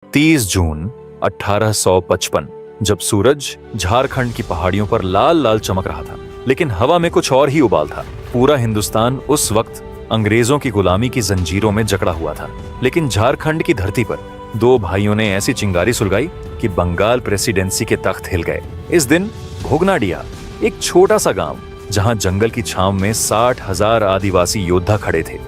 30 जून 1855 जब सूरज झारखंड की पहाड़ियों पर लाल लाल चमक रहा था, लेकिन हवा में कुछ और ही उबाल था। पूरा हिंदुस्तान उस वक्त अंग्रेजों की गुलामी की जंजीरों में जकड़ा हुआ था, लेकिन झारखंड की धरती पर दो भाइयों ने ऐसी चिंगारी सुलगाई कि बंगाल प्रेसिडेंसी के तख्त हिल गए। इस दिन भोगनाडिया, एक छोटा सा गांव जहां जंगल की छांव में 60,000 आदिवासी योद्धा खड़े थे।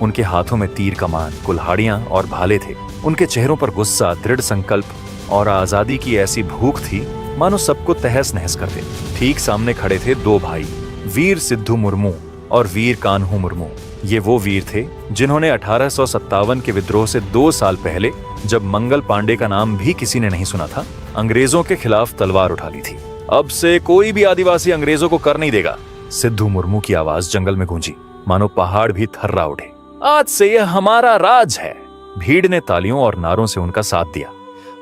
उनके हाथों में तीर कमान, कुल्हाड़ियां और भाले थे। उनके चेहरों पर गुस्सा, दृढ़ संकल्प और आजादी की ऐसी भूख थी मानो सबको तहस नहस कर दे। ठीक सामने खड़े थे दो भाई, वीर सिद्धू मुर्मू और वीर कान्हू मुर्मू। ये वो वीर थे जिन्होंने 1857 के विद्रोह से 2 साल पहले, जब मंगल पांडे का नाम भी किसी ने नहीं सुना था, अंग्रेजों के खिलाफ तलवार उठा ली थी। अब से कोई भी आदिवासी अंग्रेजों को कर नहीं देगा, सिद्धू मुर्मू की आवाज जंगल में गूंजी, मानो पहाड़ भी थर्रा उठे। आज से यह हमारा राज है। भीड़ ने तालियों और नारों से उनका साथ दिया।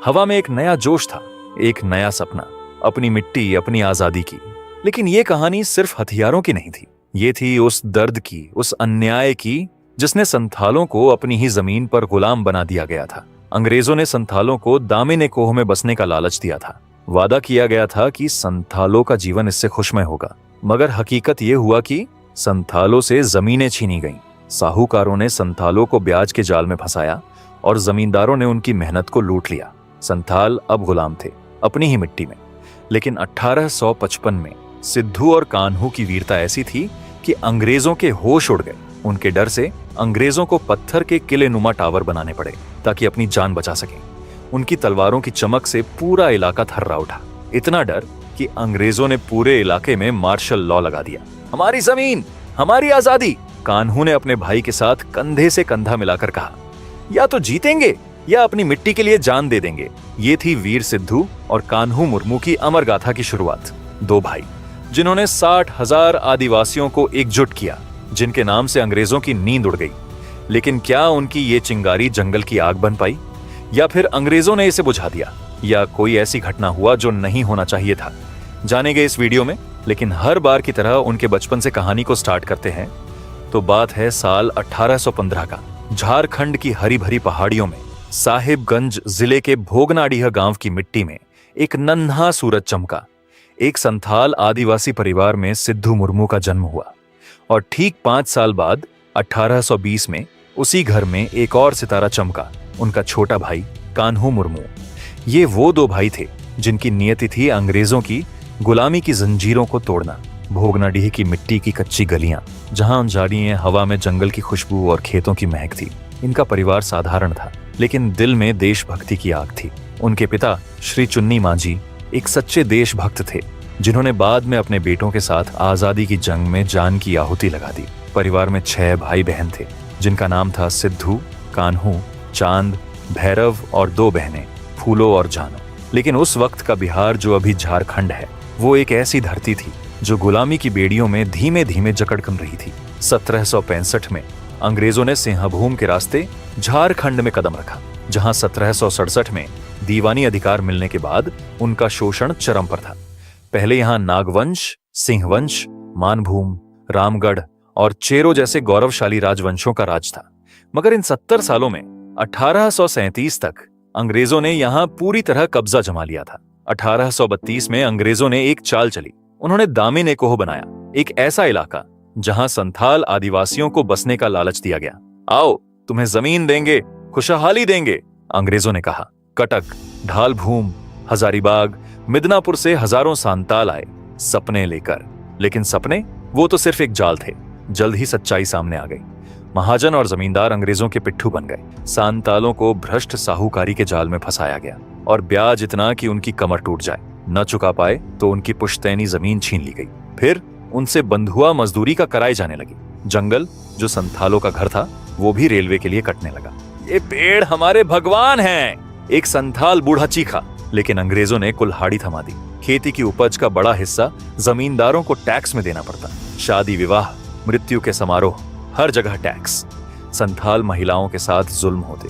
हवा में एक नया जोश था, एक नया सपना, अपनी मिट्टी, अपनी आजादी की। लेकिन ये कहानी सिर्फ हथियारों की नहीं थी, ये थी उस दर्द की, उस अन्याय की जिसने संथालों को अपनी ही जमीन पर गुलाम बना दिया गया था। अंग्रेजों ने संथालों को दामिनी कोह में बसने का लालच दिया था। वादा किया गया था कि संथालों का जीवन इससे खुशमय होगा, मगर हकीकत ये हुआ कि संथालों से जमीनें छीनी गईं। साहूकारों ने संथालों को ब्याज के जाल में फंसाया और जमींदारों ने उनकी मेहनत को लूट लिया। संथाल अब गुलाम थे, अपनी ही मिट्टी में। लेकिन 1855 में सिद्धू और कान्हू की वीरता ऐसी थी कि अंग्रेजों के होश उड़ गए। उनके डर से अंग्रेजों को पत्थर के किले नुमा टावर बनाने पड़े ताकि अपनी जान बचा सकें। उनकी तलवारों की चमक से पूरा इलाका थर्रा उठा। इतना डर कि अंग्रेजों ने पूरे इलाके में मार्शल लॉ लगा दिया। हमारी जमीन, हमारी आजादी, कान्हू ने अपने भाई के साथ कंधे से कंधा मिलाकर कहा। या तो जीतेंगे या अपनी मिट्टी के लिए जान दे देंगे। ये थी वीर सिद्धू और कान्हू मुर्मू की अमर गाथा की शुरुआत। दो भाई जिन्होंने 60,000 आदिवासियों को एकजुट किया, जिनके नाम से अंग्रेजों की नींद उड़ गई। लेकिन क्या उनकी ये चिंगारी जंगल की आग बन पाई, या फिर अंग्रेजों ने इसे बुझा दिया, या कोई ऐसी घटना हुआ जो नहीं होना चाहिए था? जानेंगे इस वीडियो में। लेकिन हर बार की तरह उनके बचपन से कहानी को स्टार्ट करते हैं। तो बात है साल 1815 का। झारखंड की हरी भरी पहाड़ियों में साहिबगंज जिले के भोगनाडीह गांव की मिट्टी में एक नन्हा सूरज चमका। एक संथाल आदिवासी परिवार में सिद्धू मुर्मू का जन्म हुआ और ठीक 5 साल बाद 1820 में उसी घर में एक और सितारा चमका, उनका छोटा भाई कान्हू मुर्मू। ये वो दो भाई थे जिनकी नियति थी अंग्रेजों की गुलामी की जंजीरों को तोड़ना। भोगनाडीह की मिट्टी की कच्ची गलियां, जहां अंजाड़ियां, हवा में जंगल की खुशबू और खेतों की महक थी। इनका परिवार साधारण था, लेकिन दिल में देशभक्ति की आग थी। उनके पिता श्री चुन्नी मांझी एक सच्चे देशभक्त थे, जिन्होंने बाद में अपने बेटों के साथ आजादी की जंग में जान की आहुति लगा दी। परिवार में 6 भाई बहन थे, जिनका नाम था सिद्धू, कान्हू, चांद, भैरव और 2 बहनें फूलो और जानो। लेकिन उस वक्त का बिहार, जो अभी झारखंड है, वो एक ऐसी धरती थी जो गुलामी की बेड़ियों में धीमे धीमे जकड़ कम रही थी। 1765 में अंग्रेजों ने सिंहभूम के रास्ते झारखंड में कदम रखा, जहां 1767 में दीवानी अधिकार मिलने के बाद उनका शोषण चरम पर था। पहले यहां नागवंश, सिंहवंश, मानभूम, रामगढ़ और चेरो जैसे गौरवशाली राजवंशों का राज था। मगर इन 70 सालों में 1837 तक अंग्रेजों ने यहां पूरी तरह कब्जा जमा लिया था। 1832 में अंग्रेजों ने एक चाल चली। उन्होंने दामिनी कोह बनाया, एक ऐसा इलाका जहां संथाल आदिवासियों को बसने का लालच दिया गया। आओ, तुम्हें जमीन देंगे, खुशहाली देंगे, अंग्रेजों ने कहा। कटक, ढालभूम, हजारीबाग, मिदनापुर से हजारों सांताल आए सपने लेकर। लेकिन सपने वो तो सिर्फ एक जाल थे। जल्द ही सच्चाई सामने आ गई। महाजन और जमींदार अंग्रेजों के पिट्ठू बन गए। सांतालों को भ्रष्ट साहूकारी के जाल में फंसाया गया और ब्याज इतना कि उनकी कमर टूट जाए। न चुका पाए तो उनकी पुश्तैनी जमीन छीन ली गई। फिर उनसे बंधुआ मजदूरी का कराई जाने लगी। जंगल, जो संथालों का घर था, वो भी रेलवे के लिए कटने लगा। ये पेड़ हमारे भगवान हैं, एक संथाल बूढ़ा चीखा। लेकिन अंग्रेजों ने कुल्हाड़ी थमा दी। खेती की उपज का बड़ा हिस्सा जमींदारों को टैक्स में देना पड़ता। शादी विवाह, मृत्यु के समारोह, हर जगह टैक्स। संथाल महिलाओं के साथ जुल्म होते,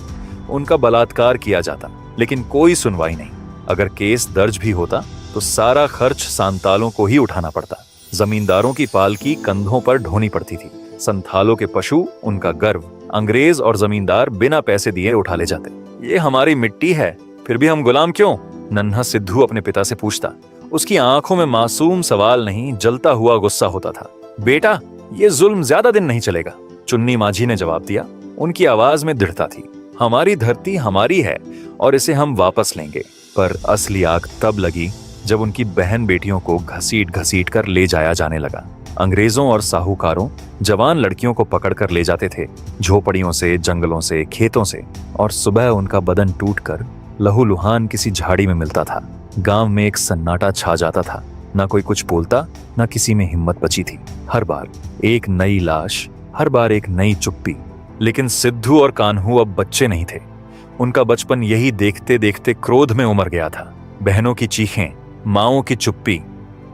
उनका बलात्कार किया जाता, लेकिन कोई सुनवाई नहीं। अगर केस दर्ज भी होता तो सारा खर्च सांतालों को ही उठाना पड़ता। जमींदारों की पालकी कंधों पर ढोनी पड़ती थी। संथालों के पशु उनका गर्व, अंग्रेज और जमींदार बिना पैसे दिए उठा ले जाते। ये हमारी मिट्टी है, फिर भी हम गुलाम क्यों? नन्हा सिद्धू अपने पिता से पूछता। उसकी आंखों में मासूम सवाल नहीं, जलता हुआ गुस्सा होता था। बेटा, ये जुल्म ज्यादा दिन नहीं चलेगा, चुन्नी माझी ने जवाब दिया। उनकी आवाज में दृढ़ता थी। हमारी धरती हमारी है और इसे हम वापस लेंगे। पर असली आग तब लगी जब उनकी बहन बेटियों को घसीट घसीट कर ले जाया जाने लगा। अंग्रेजों और साहूकारों जवान लड़कियों को पकड़कर ले जाते थे, झोपड़ियों से, जंगलों से, खेतों से, और सुबह उनका बदन टूटकर लहूलुहान किसी झाड़ी में मिलता था। गांव में एक सन्नाटा छा जाता था। ना कोई कुछ बोलता, ना किसी में हिम्मत बची थी। हर बार एक नई लाश, हर बार एक नई चुप्पी। लेकिन सिद्धू और कान्हू अब बच्चे नहीं थे। उनका बचपन यही देखते देखते क्रोध में उमड़ गया था। बहनों की चीखें, माओं की चुप्पी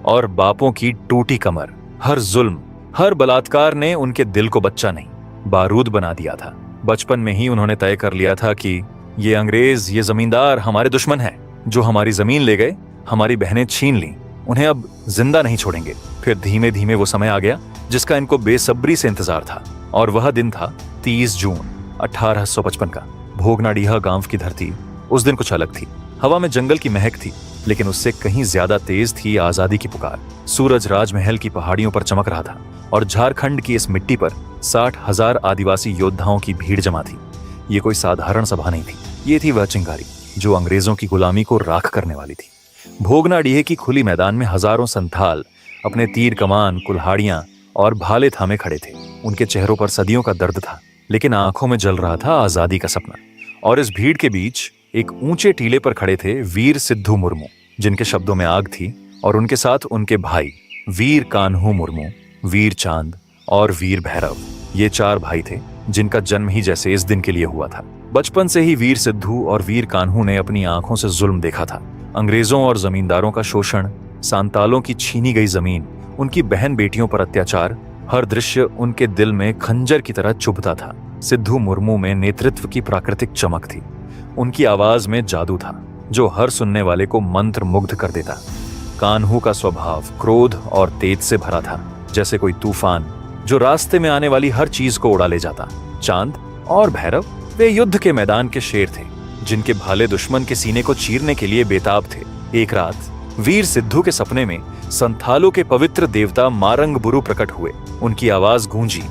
और बापों की टूटी कमर। हर जुल्म, हर बलात्कार ने उनके दिल को बच्चा नहीं, बारूद बना दिया था। बचपन में ही उन्होंने तय कर लिया था कि ये अंग्रेज, ये जमींदार हमारे दुश्मन हैं। जो हमारी जमीन ले गए, हमारी बहनें छीन ली, उन्हें अब जिंदा नहीं छोड़ेंगे। फिर धीमे धीमे वो समय आ गया जिसका इनको बेसब्री से इंतजार था, और वह दिन था 30 जून 1855 का। भोगनाडीहा गांव की धरती उस दिन कुछ अलग थी। हवा में जंगल की महक थी, लेकिन उससे कहीं ज्यादा तेज थी आजादी की पुकार। सूरज राजमहल की पहाड़ियों पर चमक रहा था और झारखंड की इस मिट्टी पर 60,000 आदिवासी योद्धाओं की भीड़ जमा थी। ये कोई साधारण सभा नहीं थी, ये थी वह चिंगारी जो अंग्रेजों की गुलामी को राख करने वाली थी। भोगनाडीह की खुली मैदान में हजारों संथाल अपने तीर कमान, कुल्हाड़ियां और भाले थामे खड़े थे। उनके चेहरों पर सदियों का दर्द था, लेकिन आंखों में जल रहा था आजादी का सपना। और इस भीड़ के बीच एक ऊंचे टीले पर खड़े थे वीर सिद्धू मुर्मू, जिनके शब्दों में आग थी, और उनके साथ उनके भाई वीर कान्हू मुर्मू, वीर चांद और वीर भैरव। ये 4 भाई थे जिनका जन्म ही जैसे इस दिन के लिए हुआ था। बचपन से ही वीर सिद्धू और वीर कान्हू ने अपनी आंखों से जुल्म देखा था। अंग्रेजों और जमींदारों का शोषण, सांतालों की छीनी गई जमीन, उनकी बहन बेटियों पर अत्याचार, हर दृश्य उनके दिल में खंजर की तरह चुभता था। सिद्धू मुर्मू में नेतृत्व की प्राकृतिक चमक थी। उनकी आवाज में जादू था जो हर सुनने वाले को मंत्र मुग्ध कर देता। कान्हू का स्वभाव क्रोध और तेज से भरा था, जैसे कोई तूफान जो रास्ते में आने वाली हर चीज को उड़ा ले जाता। चांद और भैरव वे युद्ध के मैदान के शेर थे, जिनके भाले दुश्मन के सीने को चीरने के लिए बेताब थे। एक रात वीर सिद्धू के सपने में संथालों के पवित्र देवता मारंग बुरु प्रकट हुए। उनकी आवाज गूंजी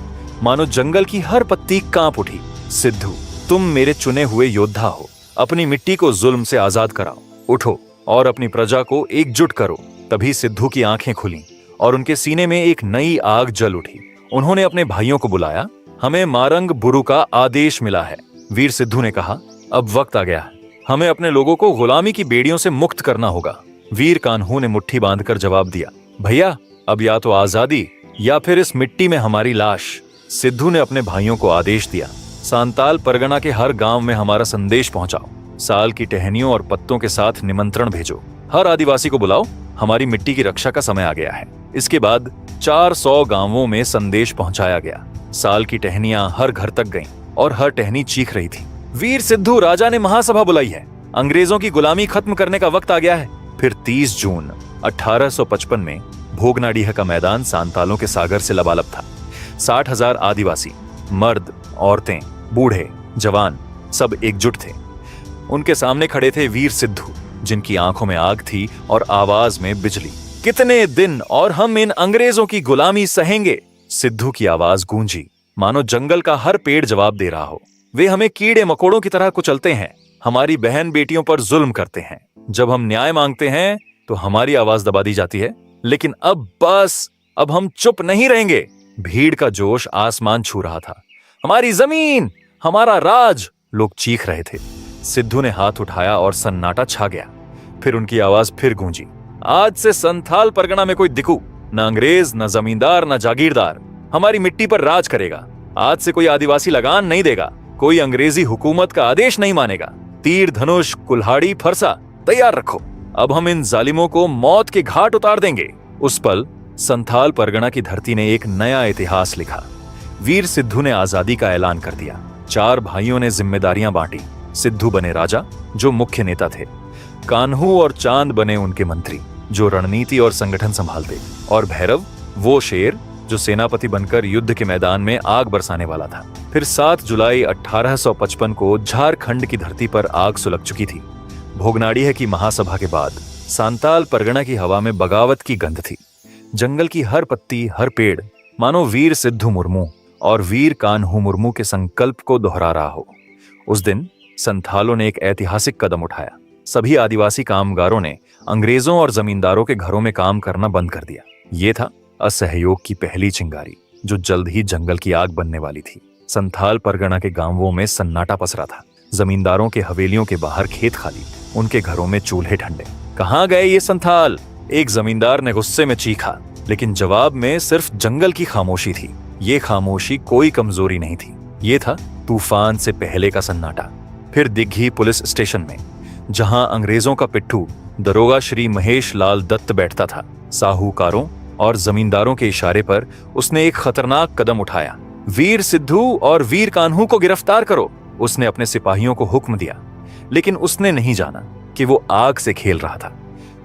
मानो जंगल की हर पत्ती कांप उठी। सिद्धू, तुम मेरे चुने हुए योद्धा हो, अपनी मिट्टी को जुल्म से आजाद कराओ। उठो और अपनी प्रजा को एकजुट करो। तभी सिद्धू की आंखें खुली और उनके सीने में एक नई आग जल उठी। उन्होंने अपने भाइयों को बुलाया। हमें मारंग बुरु का आदेश मिला है, वीर सिद्धू ने कहा। अब वक्त आ गया है, हमें अपने लोगों को गुलामी की बेड़ियों से मुक्त करना होगा। वीर कान्हू ने मुट्ठी बांधकर जवाब दिया, भैया, अब या तो आजादी या फिर इस मिट्टी में हमारी लाश। सिद्धू ने अपने भाइयों को आदेश दिया, सांताल परगना के हर गांव में हमारा संदेश पहुंचाओ। साल की टहनियों और पत्तों के साथ निमंत्रण भेजो। हर आदिवासी को बुलाओ, हमारी मिट्टी की रक्षा का समय आ गया है। इसके बाद 400 गांवों में संदेश पहुंचाया गया। साल की टहनियां हर घर तक गईं और हर टहनी चीख रही थी, वीर सिद्धू, राजा ने महासभा बुलाई है, अंग्रेजों की गुलामी खत्म करने का वक्त आ गया है। फिर 30 जून 1855 में भोगनाडीह का मैदान सांतालों के सागर से लबालब था। 60,000 आदिवासी, मर्द, औरतें, बूढ़े, जवान, सब एकजुट थे। उनके सामने खड़े थे वीर सिद्धू, जिनकी आंखों में आग थी और आवाज में बिजली। कितने दिन और हम इन अंग्रेजों की गुलामी सहेंगे? सिद्धू की आवाज गूंजी मानो जंगल का हर पेड़ जवाब दे रहा हो। वे हमें कीड़े मकोड़ों की तरह कुचलते हैं, हमारी बहन बेटियों पर जुल्म करते हैं। जब हम न्याय मांगते हैं तो हमारी आवाज दबा दी जाती है। लेकिन अब बस, अब हम चुप नहीं रहेंगे। भीड़ का जोश आसमान छू रहा था। हमारी जमीन, हमारा राज, लोग चीख रहे थे। सिद्धू ने हाथ उठाया और सन्नाटा छा गया। फिर उनकी आवाज फिर गूंजी, आज से संथाल परगना में कोई दिकू, न अंग्रेज, न जमींदार, न जागीरदार हमारी मिट्टी पर राज करेगा। आज से कोई आदिवासी लगान नहीं देगा, कोई अंग्रेजी हुकूमत का आदेश नहीं मानेगा। तीर, धनुष, कुल्हाड़ी, फरसा तैयार रखो। अब हम इन जालिमों को मौत के घाट उतार देंगे। उस पल संथाल परगना की धरती ने एक नया इतिहास लिखा। वीर सिद्धू ने आजादी का ऐलान कर दिया। 4 भाइयों ने जिम्मेदारियां बांटी। सिद्धू बने राजा, जो मुख्य नेता थे। कान्हू और चांद बने उनके मंत्री, जो रणनीति और संगठन संभालते। और भैरव, वो शेर जो सेनापति बनकर युद्ध के मैदान में आग बरसाने वाला था। फिर 7 जुलाई 1855 को झारखंड की धरती पर आग सुलग चुकी थी। भोगनाडीह की महासभा के बाद सांताल परगना की हवा में बगावत की गंध थी। जंगल की हर पत्ती, हर पेड़ मानो वीर सिद्धू मुर्मू और वीर कान्हू मुर्मू के संकल्प को दोहरा रहा हो। उस दिन संथालों ने एक ऐतिहासिक कदम उठाया। सभी आदिवासी कामगारों ने अंग्रेजों और जमींदारों के घरों में काम करना बंद कर दिया। ये था असहयोग की पहली चिंगारी, जो जल्द ही जंगल की आग बनने वाली थी। संथाल परगना के गांवों में सन्नाटा पसरा था। जमींदारों के हवेलियों के बाहर खेत खाली, उनके घरों में चूल्हे ठंडे। कहाँ गए ये संथाल? एक जमींदार ने गुस्से में चीखा, लेकिन जवाब में सिर्फ जंगल की खामोशी थी। ये खामोशी कोई कमजोरी नहीं थी, ये था तूफान से पहले का सन्नाटा। फिर दिग्घी पुलिस स्टेशन में, जहां अंग्रेजों का पिट्ठू दरोगा श्री महेश लाल दत्त बैठता था, साहूकारों और जमींदारों के इशारे पर उसने एक खतरनाक कदम उठाया। वीर सिद्धू और वीर कान्हू को गिरफ्तार करो, उसने अपने सिपाहियों को हुक्म दिया। लेकिन उसने नहीं जाना कि वो आग से खेल रहा था।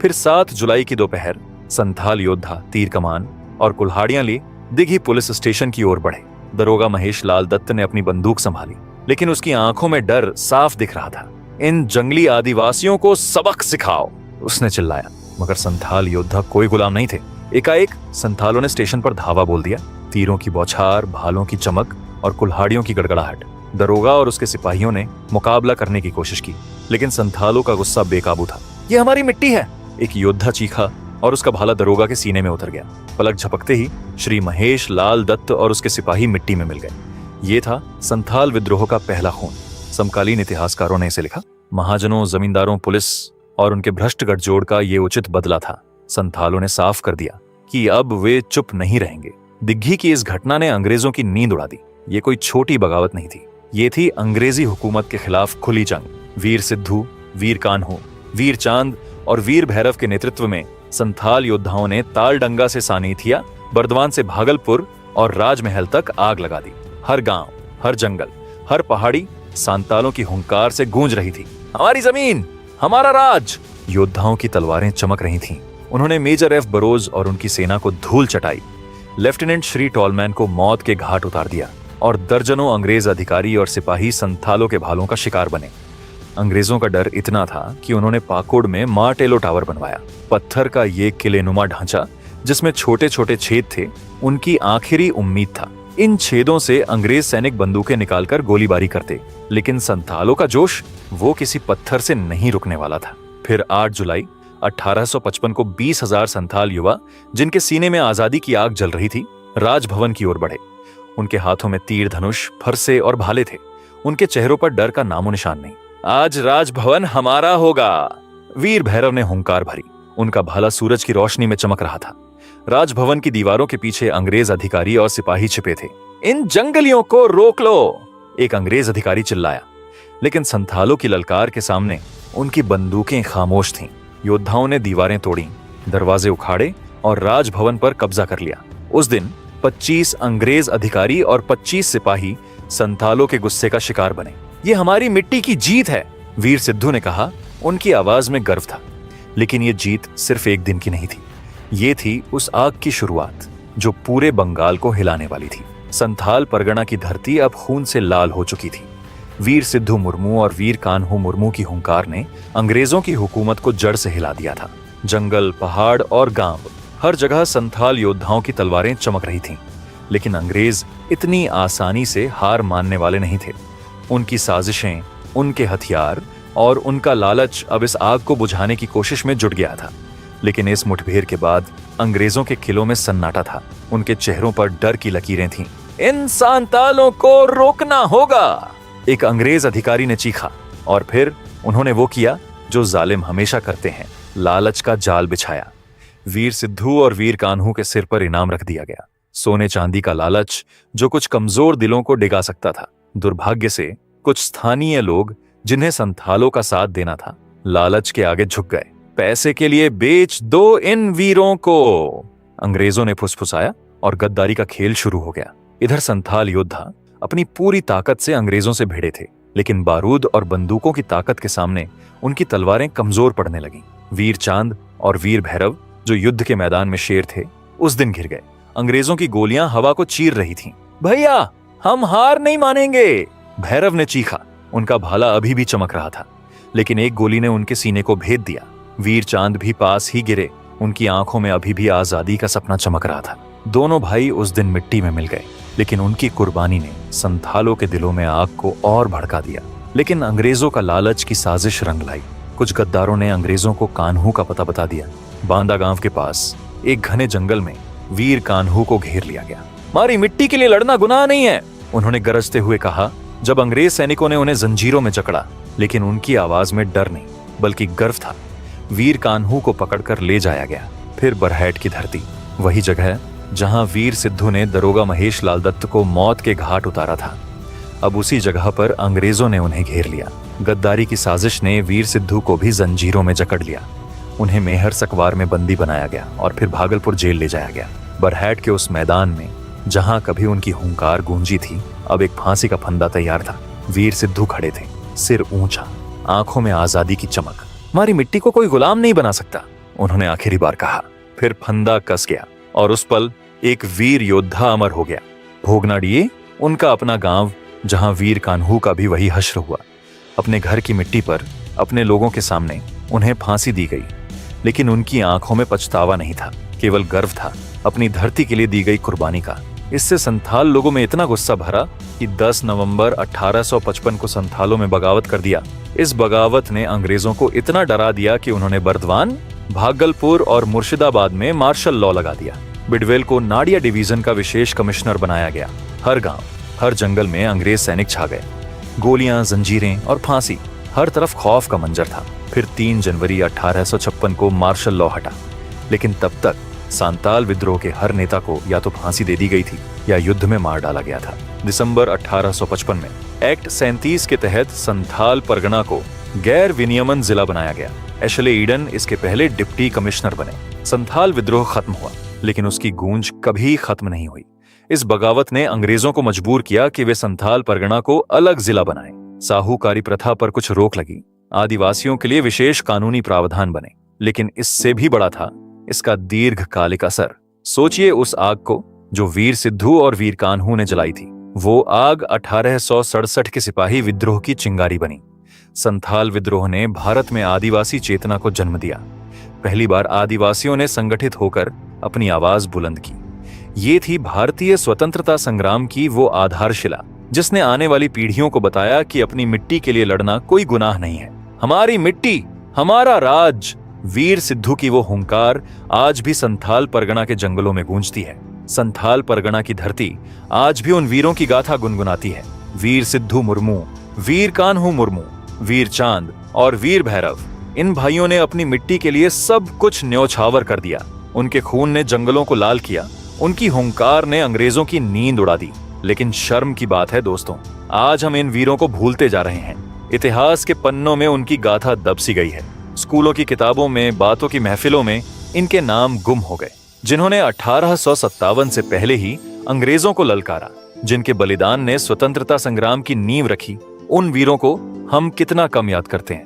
फिर 7 जुलाई की दोपहर संथाल योद्धा तीर कमान और कुल्हाड़ियां लिए दिघी पुलिस स्टेशन की ओर बढ़े। दरोगा महेश लाल दत्त ने अपनी बंदूक संभाली, लेकिन उसकी आंखों में डर साफ दिख रहा था। इन जंगली आदिवासियों को सबक सिखाओ, उसने चिल्लाया। मगर संथाल योद्धा कोई गुलाम नहीं थे। एकाएक संथालों ने स्टेशन पर धावा बोल दिया। तीरों की बौछार, भालों की चमक और कुल्हाड़ियों की गड़गड़ाहट। दरोगा और उसके सिपाहियों ने मुकाबला करने की कोशिश की, लेकिन संथालों का गुस्सा बेकाबू था। ये हमारी मिट्टी है, एक योद्धा चीखा और उसका भाला दरोगा के सीने में उतर गया। पलक झपकते ही श्री महेश लाल दत्त और उसके सिपाही मिट्टी में मिल गए। ये था संथाल विद्रोह का पहला खून। समकालीन इतिहासकारों ने इसे लिखा। महाजनों, जमींदारों, पुलिस और उनके भ्रष्ट गठजोड़ का ये उचित बदला था। संथालों ने साफ कर दिया कि अब वे चुप नहीं रहेंगे। दिग्घी की इस घटना ने अंग्रेजों की नींद उड़ा दी। ये कोई छोटी बगावत नहीं थी, ये थी अंग्रेजी हुकूमत के खिलाफ खुली जंग। वीर सिद्धू, वीर कान्हू, वीर चांद और वीर भैरव के नेतृत्व में संथाल योद्धाओं ने तालडंगा से सानीथिया, बर्दवान से भागलपुर और राजमहल तक आग लगा दी। हर गांव, हर जंगल, हर पहाड़ी सांतालों की हुंकार से गूंज रही थी। हमारी जमीन, हमारा राज। योद्धाओं की तलवारें चमक रही थीं। उन्होंने मेजर एफ बरोज और उनकी सेना को धूल चटाई। लेफ्टिनेंट श्री टॉलमैन को मौत के घाट उतार दिया और दर्जनों अंग्रेज अधिकारी और सिपाही संथालों के भालों का शिकार बने। अंग्रेजों का डर इतना था कि उन्होंने पाकोड में मार्टेलो टावर बनवाया। पत्थर का ये किलेनुमा ढांचा, जिसमें छोटे छोटे छेद थे, उनकी आखिरी उम्मीद था। इन छेदों से अंग्रेज सैनिक बंदूकें निकालकर गोलीबारी करते, लेकिन संथालों का जोश वो किसी पत्थर से नहीं रुकने वाला था। फिर 8 जुलाई 1855 को 20,000 संथाल युवा, जिनके सीने में आजादी की आग जल रही थी, राजभवन की ओर बढ़े। उनके हाथों में तीर धनुष, फरसे और भाले थे। उनके चेहरों पर डर का नामो निशान नहीं। आज राजभवन हमारा होगा, वीर भैरव ने हुंकार भरी। उनका भाला सूरज की रोशनी में चमक रहा था। राजभवन की दीवारों के पीछे अंग्रेज अधिकारी और सिपाही छिपे थे। इन जंगलियों को रोक लो, एक अंग्रेज अधिकारी चिल्लाया। लेकिन संथालों की ललकार के सामने उनकी बंदूकें खामोश थीं। योद्धाओं ने दीवारें तोड़ी, दरवाजे उखाड़े और राजभवन पर कब्जा कर लिया। उस दिन 25 अंग्रेज अधिकारी और 25 सिपाही संथालों के गुस्से का शिकार बने। ये हमारी मिट्टी की जीत है, वीर सिद्धू ने कहा। उनकी आवाज में गर्व था। लेकिन ये जीत सिर्फ एक दिन की नहीं थी। ये थी उस आग की शुरुआत जो पूरे बंगाल को हिलाने वाली थी। संथाल परगना की धरती अब खून से लाल हो चुकी थी। वीर सिद्धू मुर्मू और वीर कान्हू मुर्मू की हुंकार ने अंग्रेजों की हुकूमत को जड़ से हिला दिया था। जंगल, पहाड़ और गांव, हर जगह संथाल योद्धाओं की तलवारें चमक रही थीं। लेकिन अंग्रेज इतनी आसानी से हार मानने वाले नहीं थे। उनकी साजिशें, उनके हथियार और उनका लालच अब इस आग को बुझाने की कोशिश में जुट गया था। लेकिन इस मुठभेड़ के बाद अंग्रेजों के किलों में सन्नाटा था। उनके चेहरों पर डर की लकीरें थीं। इन सांतालों को रोकना होगा, एक अंग्रेज अधिकारी ने चीखा। और फिर उन्होंने वो किया जो जालिम हमेशा करते हैं, लालच का जाल बिछाया। वीर सिद्धू और वीर कान्हू के सिर पर इनाम रख दिया गया, सोने चांदी का लालच जो कुछ कमजोर दिलों को डिगा सकता था। दुर्भाग्य से कुछ स्थानीय लोग, जिन्हें संथालों का साथ देना था, लालच के आगे झुक गए। पैसे के लिए बेच दो इन वीरों को, अंग्रेजों ने फुसफुसाया और गद्दारी का खेल शुरू हो गया। इधर संथाल योद्धा अपनी पूरी ताकत से अंग्रेजों से भिड़े थे, लेकिन बारूद और बंदूकों की ताकत के सामने उनकी तलवारें कमजोर पड़ने लगीं। वीर चांद और वीर भैरव, जो युद्ध के मैदान में शेर थे, उस दिन घिर गए। अंग्रेजों की गोलियां हवा को चीर रही थीं। भैया, हम हार नहीं मानेंगे, भैरव ने चीखा। उनका भाला अभी भी चमक रहा था, लेकिन एक गोली ने उनके सीने को भेद दिया। वीर चांद भी पास ही गिरे। उनकी आंखों में अभी भी आजादी का सपना चमक रहा था। दोनों भाई उस दिन मिट्टी में मिल गए, लेकिन उनकी कुर्बानी ने संथालों के दिलों में आग को और भड़का दिया। लेकिन अंग्रेजों का लालच की साजिश रंग लाई। कुछ गद्दारों ने अंग्रेजों को कान्हू का पता बता दिया। बांदा गांव के पास एक घने जंगल में वीर कान्हू को घेर लिया गया। हमारी मिट्टी के लिए लड़ना गुनाह नहीं है, उन्होंने गरजते हुए कहा जब अंग्रेज सैनिकों ने उन्हें जंजीरों में जकड़ा। लेकिन उनकी आवाज में डर नहीं बल्कि गर्व था। वीर कान्हू को पकड़कर ले जाया गया। फिर बरहैट की धरती, वही जगह जहां वीर सिद्धू ने दरोगा महेश लाल दत्त को मौत के घाट उतारा था। अब उसी जगह पर अंग्रेजों ने उन्हें घेर लिया। गद्दारी की साजिश ने वीर सिद्धू को भी जंजीरों में जकड़ लिया। उन्हें मेहर सकवार में बंदी बनाया गया और फिर भागलपुर जेल ले जाया गया। बरहैट के उस मैदान में जहां कभी उनकी हुंकार गूंजी थी, अब एक फांसी का फंदा तैयार था। वीर सिद्धू खड़े थे, सिर ऊंचा, आंखों में आजादी की चमक। हमारी मिट्टी को कोई गुलाम नहीं बना सकता, उन्होंने आखिरी बार कहा। फिर फंदा कस गया और उस पल एक वीर योद्धा अमर हो गया। भोगनाडीये, उनका अपना गांव, जहां वीर कान्हू का भी वही हश्र हुआ। अपने घर की मिट्टी पर, अपने लोगों के सामने उन्हें फांसी दी गई। लेकिन उनकी आंखों में पछतावा नहीं था, केवल गर्व था अपनी धरती के लिए दी गई कुर्बानी का। इससे संथाल लोगों में इतना गुस्सा भरा कि 10 नवंबर 1855 को संथालों में बगावत कर दिया। इस बगावत ने अंग्रेजों को इतना डरा दिया कि उन्होंने बर्दवान, भागलपुर और मुर्शिदाबाद में मार्शल लॉ लगा दिया। बिडवेल को नाडिया डिवीजन का विशेष कमिश्नर बनाया गया। हर गांव, हर जंगल में अंग्रेज सैनिक छा गए। गोलियां, जंजीरें और फांसी, हर तरफ खौफ का मंजर था। फिर 3 जनवरी 1856 को मार्शल लॉ हटा। लेकिन तब तक सांताल विद्रोह के हर नेता को या तो फांसी दे दी गई थी या युद्ध में मार डाला गया था। दिसंबर 1855 में एक्ट 37 के तहत संथाल परगना को गैर विनियमन जिला बनाया गया। एशले ईडन इसके पहले डिप्टी कमिश्नर बने। संथाल विद्रोह खत्म हुआ, लेकिन उसकी गूंज कभी खत्म नहीं हुई। इस बगावत ने अंग्रेजों को मजबूर किया कि वे संथाल परगना को अलग जिला बनाएं। साहूकारी प्रथा पर कुछ रोक लगी। आदिवासियों के लिए विशेष कानूनी प्रावधान बने। लेकिन इससे भी बड़ा था इसका दीर्घकालिक असर। सोचिए उस आग को जो वीर सिद्धू और वीर कान्हू ने जलाई थी। वो आग 1867 के सिपाही विद्रोह की चिंगारी बनी। संथाल विद्रोह ने भारत में आदिवासी चेतना को जन्म दिया। पहली बार आदिवासियों ने संगठित होकर अपनी आवाज बुलंद की। ये थी भारतीय स्वतंत्रता संग्राम की वो आधारशिला जिसने आने वाली पीढ़ियों को बताया कि अपनी मिट्टी के लिए लड़ना कोई गुनाह नहीं है। हमारी मिट्टी, हमारा राज। वीर सिद्धू की वो हुंकार आज भी संथाल परगना के जंगलों में गूंजती है। संथाल परगना की धरती आज भी उन वीरों की गाथा गुनगुनाती है। वीर सिद्धू मुर्मू, वीर कान्हू मुर्मू, वीर चांद और वीर भैरव, इन भाइयों ने अपनी मिट्टी के लिए सब कुछ न्योछावर कर दिया। उनके खून ने जंगलों को लाल किया। उनकी हुंकार ने अंग्रेजों की नींद उड़ा दी। लेकिन शर्म की बात है दोस्तों, आज हम इन वीरों को भूलते जा रहे हैं। इतिहास के पन्नों में उनकी गाथा दब सी गई है। स्कूलों की किताबों में, बातों की महफिलों में इनके नाम गुम हो गए। जिन्होंने 1857 से पहले ही अंग्रेजों को ललकारा, जिनके बलिदान ने स्वतंत्रता संग्राम की नींव रखी, उन वीरों को हम कितना कम याद करते हैं।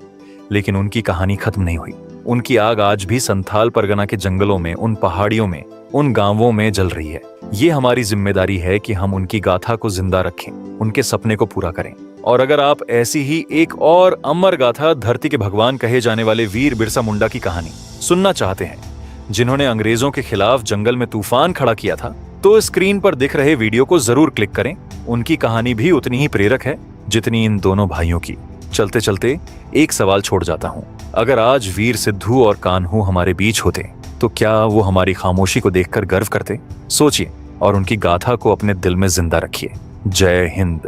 लेकिन उनकी कहानी खत्म नहीं हुई। उनकी आग आज भी संथाल परगना के जंगलों में, उन पहाड़ियों में, उन गांवों में जल रही है। ये हमारी जिम्मेदारी है कि हम उनकी गाथा को जिंदा रखें, उनके सपने को पूरा करें। और अगर आप ऐसी ही एक और अमर गाथा, धरती के भगवान कहे जाने वाले वीर बिरसा मुंडा की कहानी सुनना चाहते हैं, जिन्होंने अंग्रेजों के खिलाफ जंगल में तूफान खड़ा किया था, तो स्क्रीन पर दिख रहे वीडियो को जरूर क्लिक करें। उनकी कहानी भी उतनी ही प्रेरक है जितनी इन दोनों भाइयों की। चलते चलते एक सवाल छोड़ जाता हूं, अगर आज वीर सिद्धू और कान्हू हमारे बीच होते तो क्या वो हमारी खामोशी को देखकर गर्व करते? सोचिए और उनकी गाथा को अपने दिल में जिंदा रखिए। जय हिंद।